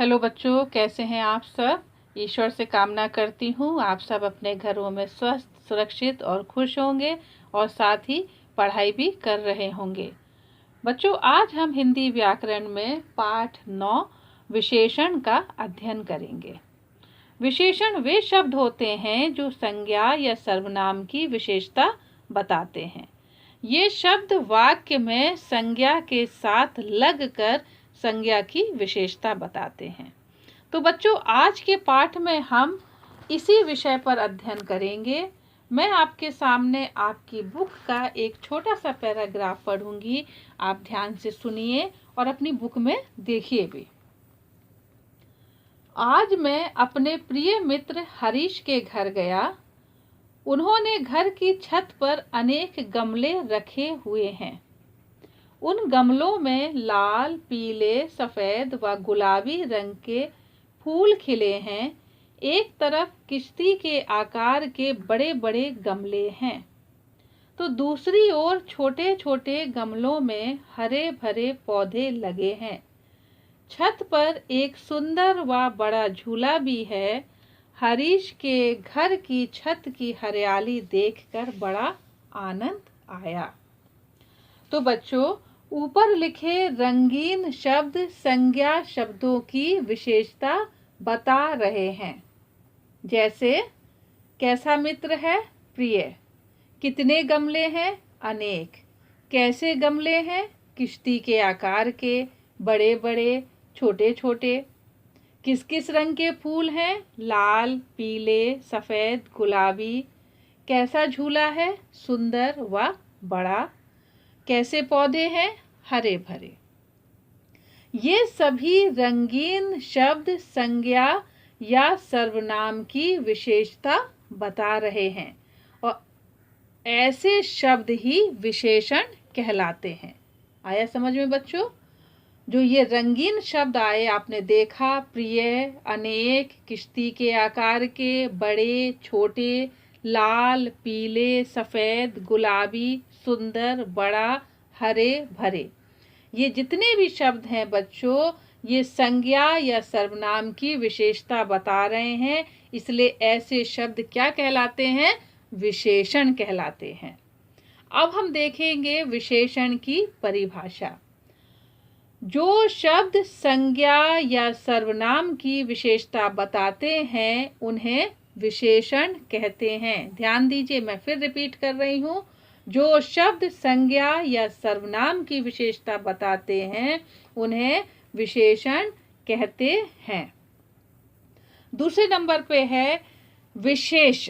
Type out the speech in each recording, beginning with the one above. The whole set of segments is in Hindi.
हेलो बच्चों, कैसे हैं आप सब। ईश्वर से कामना करती हूँ आप सब अपने घरों में स्वस्थ, सुरक्षित और खुश होंगे और साथ ही पढ़ाई भी कर रहे होंगे। बच्चों, आज हम हिंदी व्याकरण में पाठ 9 विशेषण का अध्ययन करेंगे। विशेषण वे शब्द होते हैं जो संज्ञा या सर्वनाम की विशेषता बताते हैं। ये शब्द वाक्य में संज्ञा के साथ लगकर संज्ञा की विशेषता बताते हैं। तो बच्चों, आज के पाठ में हम इसी विषय पर अध्ययन करेंगे। मैं आपके सामने आपकी बुक का एक छोटा सा पैराग्राफ पढ़ूंगी। आप ध्यान से सुनिए और अपनी बुक में देखिए भी। आज मैं अपने प्रिय मित्र हरीश के घर गया। उन्होंने घर की छत पर अनेक गमले रखे हुए हैं। उन गमलों में लाल, पीले, सफेद व गुलाबी रंग के फूल खिले हैं। एक तरफ किश्ती के आकार के बड़े बड़े गमले हैं, तो दूसरी ओर छोटे छोटे गमलों में हरे भरे पौधे लगे हैं। छत पर एक सुंदर व बड़ा झूला भी है। हरीश के घर की छत की हरियाली देखकर बड़ा आनंद आया। तो बच्चों, ऊपर लिखे रंगीन शब्द संज्ञा शब्दों की विशेषता बता रहे हैं। जैसे कैसा मित्र है, प्रिय। कितने गमले हैं, अनेक। कैसे गमले हैं, किश्ती के आकार के, बड़े बड़े, छोटे छोटे। किस किस रंग के फूल हैं, लाल, पीले, सफेद, गुलाबी। कैसा झूला है, सुंदर व बड़ा। कैसे पौधे हैं, हरे भरे। ये सभी रंगीन शब्द संज्ञा या सर्वनाम की विशेषता बता रहे हैं और ऐसे शब्द ही विशेषण कहलाते हैं। आया समझ में बच्चों? जो ये रंगीन शब्द आए, आपने देखा, प्रिय, अनेक, किश्ती के आकार के, बड़े, छोटे, लाल, पीले, सफेद, गुलाबी, सुंदर, बड़ा, हरे भरे। ये जितने भी शब्द हैं बच्चों, ये संज्ञा या सर्वनाम की विशेषता बता रहे हैं। इसलिए ऐसे शब्द क्या कहलाते हैं, विशेषण कहलाते हैं। अब हम देखेंगे विशेषण की परिभाषा। जो शब्द संज्ञा या सर्वनाम की विशेषता बताते हैं उन्हें विशेषण कहते हैं। ध्यान दीजिए, मैं फिर रिपीट कर रही हूँ। जो शब्द संज्ञा या सर्वनाम की विशेषता बताते हैं उन्हें विशेषण कहते हैं। दूसरे नंबर पे है विशेष।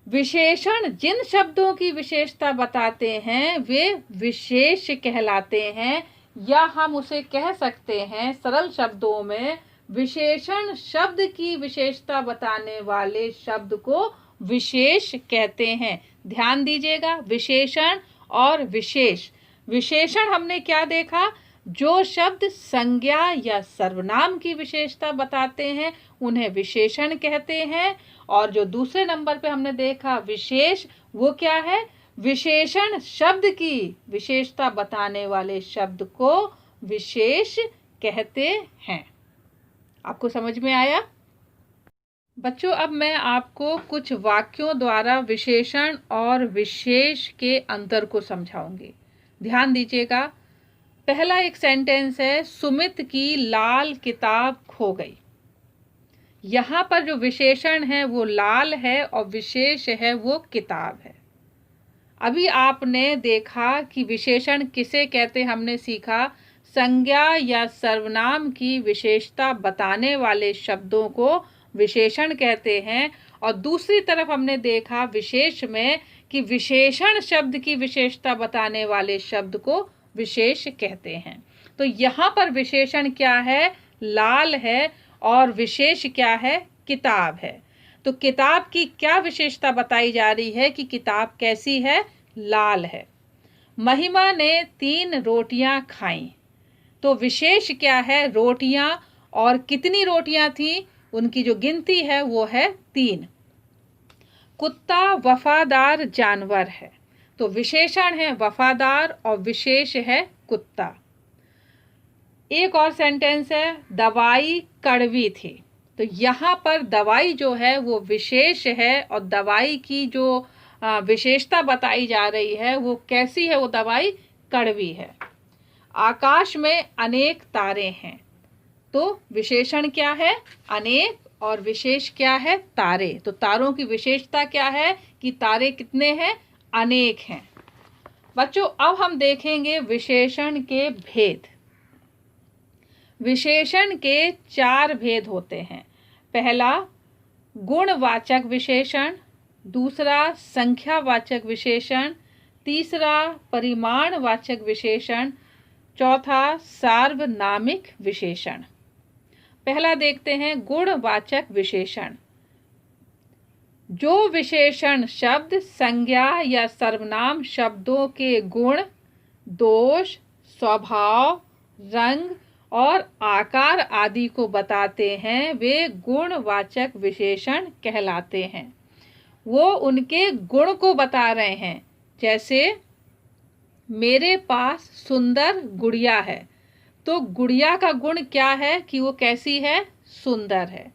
विशेषण जिन शब्दों की विशेषता बताते हैं वे विशेष कहलाते हैं, या हम उसे कह सकते हैं सरल शब्दों में, विशेषण शब्द की विशेषता बताने वाले शब्द को विशेष कहते हैं। ध्यान दीजिएगा, विशेषण और विशेष। विशेषण हमने क्या देखा, जो शब्द संज्ञा या सर्वनाम की विशेषता बताते हैं उन्हें विशेषण कहते हैं। और जो दूसरे नंबर पे हमने देखा विशेष, वो क्या है, विशेषण शब्द की विशेषता बताने वाले शब्द को विशेष कहते हैं। आपको समझ में आया बच्चों? अब मैं आपको कुछ वाक्यों द्वारा विशेषण और विशेष के अंतर को समझाऊंगी। ध्यान दीजिएगा। पहला एक सेंटेंस है, सुमित की लाल किताब खो गई। यहाँ पर जो विशेषण है वो लाल है और विशेष है वो किताब है। अभी आपने देखा कि विशेषण किसे कहते, हमने सीखा संज्ञा या सर्वनाम की विशेषता बताने वाले शब्दों को विशेषण कहते हैं। और दूसरी तरफ हमने देखा विशेष में कि विशेषण शब्द की विशेषता बताने वाले शब्द को विशेष कहते हैं। तो यहाँ पर विशेषण क्या है, लाल है, और विशेष क्या है, किताब है। तो किताब की क्या विशेषता बताई जा रही है कि किताब कैसी है, लाल है। महिमा ने 3 रोटियां खाईं। तो विशेष क्या है, रोटियां, और कितनी रोटियां थी, उनकी जो गिनती है वो है 3। कुत्ता वफादार जानवर है। तो विशेषण है वफादार और विशेष है कुत्ता। एक और सेंटेंस है, दवाई कड़वी थी। तो यहाँ पर दवाई जो है वो विशेष है और दवाई की जो विशेषता बताई जा रही है वो कैसी है, वो दवाई कड़वी है। आकाश में अनेक तारे हैं, तो विशेषण क्या है, अनेक, और विशेष क्या है, तारे। तो तारों की विशेषता क्या है कि तारे कितने हैं, अनेक हैं। बच्चों अब हम देखेंगे विशेषण के भेद। विशेषण के 4 भेद होते हैं। पहला गुणवाचक विशेषण, दूसरा संख्यावाचक विशेषण, तीसरा परिमाणवाचक विशेषण, चौथा सार्वनामिक विशेषण। पहला देखते हैं गुणवाचक विशेषण। जो विशेषण शब्द, संज्ञा या सर्वनाम शब्दों के गुण, दोष, स्वभाव, रंग और आकार आदि को बताते हैं वे गुणवाचक विशेषण कहलाते हैं। वो उनके गुण को बता रहे हैं। जैसे मेरे पास सुंदर गुड़िया है, तो गुड़िया का गुण क्या है कि वो कैसी है, सुंदर है।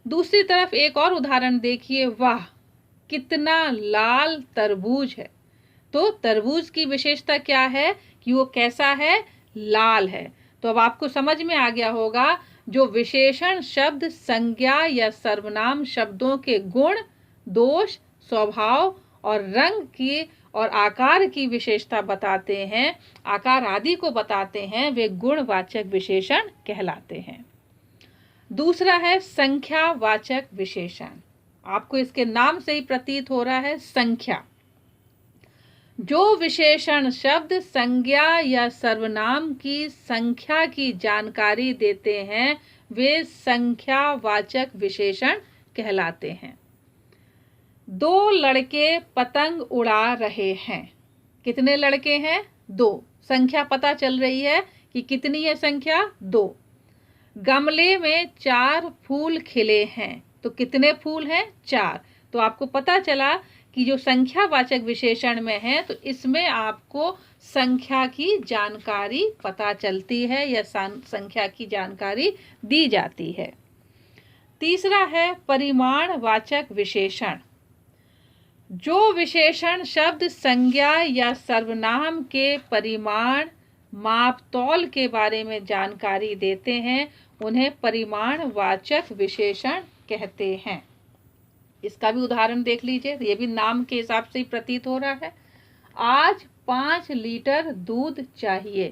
दूसरी तरफ एक और उदाहरण देखिए, वाह कितना लाल तरबूज है। तो तरबूज की विशेषता क्या है कि वो कैसा है, लाल है। तो अब आपको समझ में आ गया होगा, जो विशेषण शब्द, संज्ञा या सर्वनाम शब्दों के गुण, दोष, स्वभाव और रंग की और आकार की विशेषता बताते हैं, आकार आदि को बताते हैं, वे गुणवाचक विशेषण कहलाते हैं। दूसरा है संख्यावाचक विशेषण। आपको इसके नाम से ही प्रतीत हो रहा है, संख्या। जो विशेषण शब्द, संज्ञा या सर्वनाम की संख्या की जानकारी देते हैं वे संख्यावाचक विशेषण कहलाते हैं। 2 लड़के पतंग उड़ा रहे हैं। कितने लड़के हैं, 2। संख्या पता चल रही है कि कितनी है संख्या, 2। गमले में 4 फूल खिले हैं, तो कितने फूल हैं, 4। तो आपको पता चला कि जो संख्यावाचक विशेषण में है तो इसमें आपको संख्या की जानकारी पता चलती है या संख्या की जानकारी दी जाती है। तीसरा है परिमाणवाचक विशेषण। जो विशेषण शब्द, संज्ञा या सर्वनाम के परिमाण, माप, तौल के बारे में जानकारी देते हैं उन्हें परिमाणवाचक विशेषण कहते हैं। इसका भी उदाहरण देख लीजिए, ये भी नाम के हिसाब से ही प्रतीत हो रहा है। आज 5 लीटर दूध चाहिए।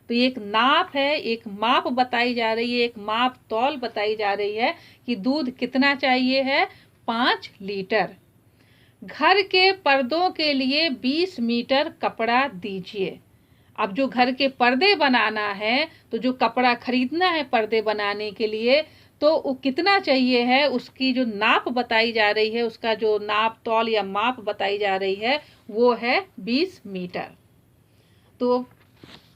तो ये एक नाप है, एक माप बताई जा रही है, एक माप तौल बताई जा रही है कि दूध कितना चाहिए है, 5 लीटर। घर के पर्दों के लिए 20 मीटर कपड़ा दीजिए। अब जो घर के पर्दे बनाना है तो जो कपड़ा खरीदना है पर्दे बनाने के लिए, तो वो कितना चाहिए है, उसकी जो नाप बताई जा रही है, उसका जो नाप तौल या माप बताई जा रही है वो है 20 मीटर। तो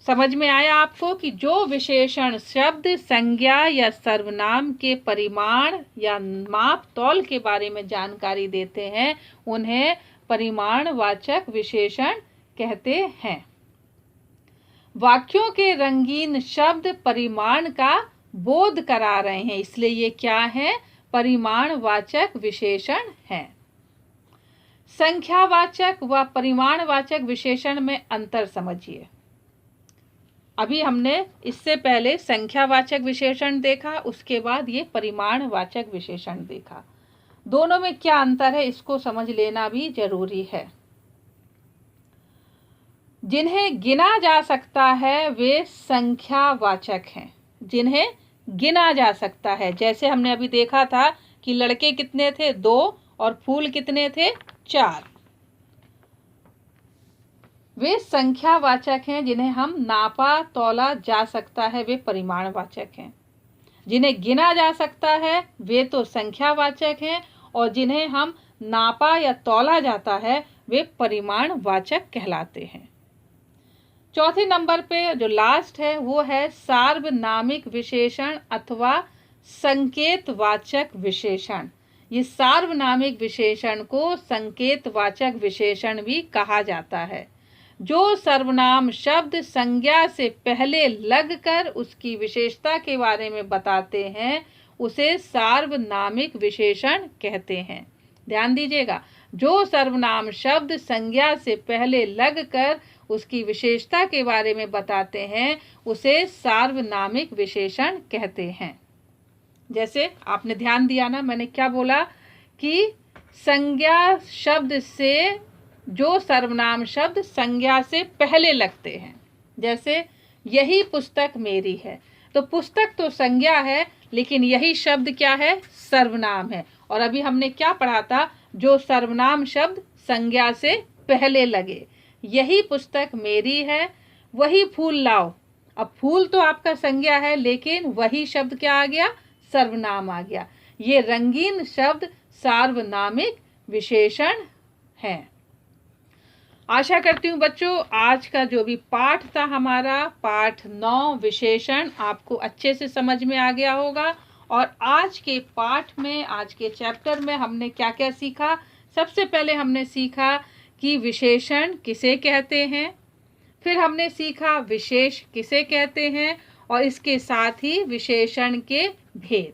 समझ में आया आपको कि जो विशेषण शब्द, संज्ञा या सर्वनाम के परिमाण या माप तौल के बारे में जानकारी देते हैं उन्हें परिमाणवाचक विशेषण कहते हैं। वाक्यों के रंगीन शब्द परिमाण का बोध करा रहे हैं, इसलिए ये क्या है, परिमाणवाचक विशेषण हैं। संख्यावाचक व परिमाणवाचक विशेषण में अंतर समझिए। अभी हमने इससे पहले संख्यावाचक विशेषण देखा, उसके बाद ये परिमाणवाचक विशेषण देखा। दोनों में क्या अंतर है इसको समझ लेना भी जरूरी है। जिन्हें गिना जा सकता है वे संख्यावाचक हैं। जिन्हें गिना जा सकता है, जैसे हमने अभी देखा था कि लड़के कितने थे, 2 और फूल कितने थे, 4। वे संख्यावाचक हैं। जिन्हें हम नापा तौला जा सकता है वे परिमाणवाचक हैं। जिन्हें गिना जा सकता है वे तो संख्यावाचक हैं और जिन्हें हम नापा या तौला जाता है वे परिमाणवाचक कहलाते हैं। चौथे नंबर पे जो लास्ट है वो है सार्वनामिक विशेषण अथवा संकेतवाचक विशेषण। ये सार्वनामिक विशेषण को संकेतवाचक विशेषण भी कहा जाता है। जो सर्वनाम शब्द संज्ञा से पहले लगकर उसकी विशेषता के बारे में बताते हैं उसे सार्वनामिक विशेषण कहते हैं। ध्यान दीजिएगा, जो सर्वनाम शब्द संज्ञा से पहले लगकर उसकी विशेषता के बारे में बताते हैं उसे सार्वनामिक विशेषण कहते हैं। जैसे आपने ध्यान दिया ना, मैंने क्या बोला कि संज्ञा शब्द से जो सर्वनाम शब्द संज्ञा से पहले लगते हैं, जैसे यही पुस्तक मेरी है, तो पुस्तक तो संज्ञा है लेकिन यही शब्द क्या है, सर्वनाम है। और अभी हमने क्या पढ़ा था, जो सर्वनाम शब्द संज्ञा से पहले लगे, यही पुस्तक मेरी है, वही फूल लाओ। अब फूल तो आपका संज्ञा है लेकिन वही शब्द क्या आ गया, सर्वनाम आ गया। ये रंगीन शब्द सार्वनामिक विशेषण है। आशा करती हूँ बच्चों आज का जो भी पाठ था हमारा पाठ 9 विशेषण आपको अच्छे से समझ में आ गया होगा। और आज के पाठ में, आज के चैप्टर में हमने क्या क्या सीखा। सबसे पहले हमने सीखा कि विशेषण किसे कहते हैं, फिर हमने सीखा विशेष किसे कहते हैं और इसके साथ ही विशेषण के भेद।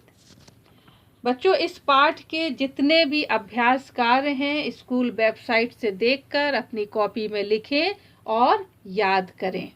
बच्चों इस पाठ के जितने भी अभ्यास कार्य हैं स्कूल वेबसाइट से देखकर अपनी कॉपी में लिखें और याद करें।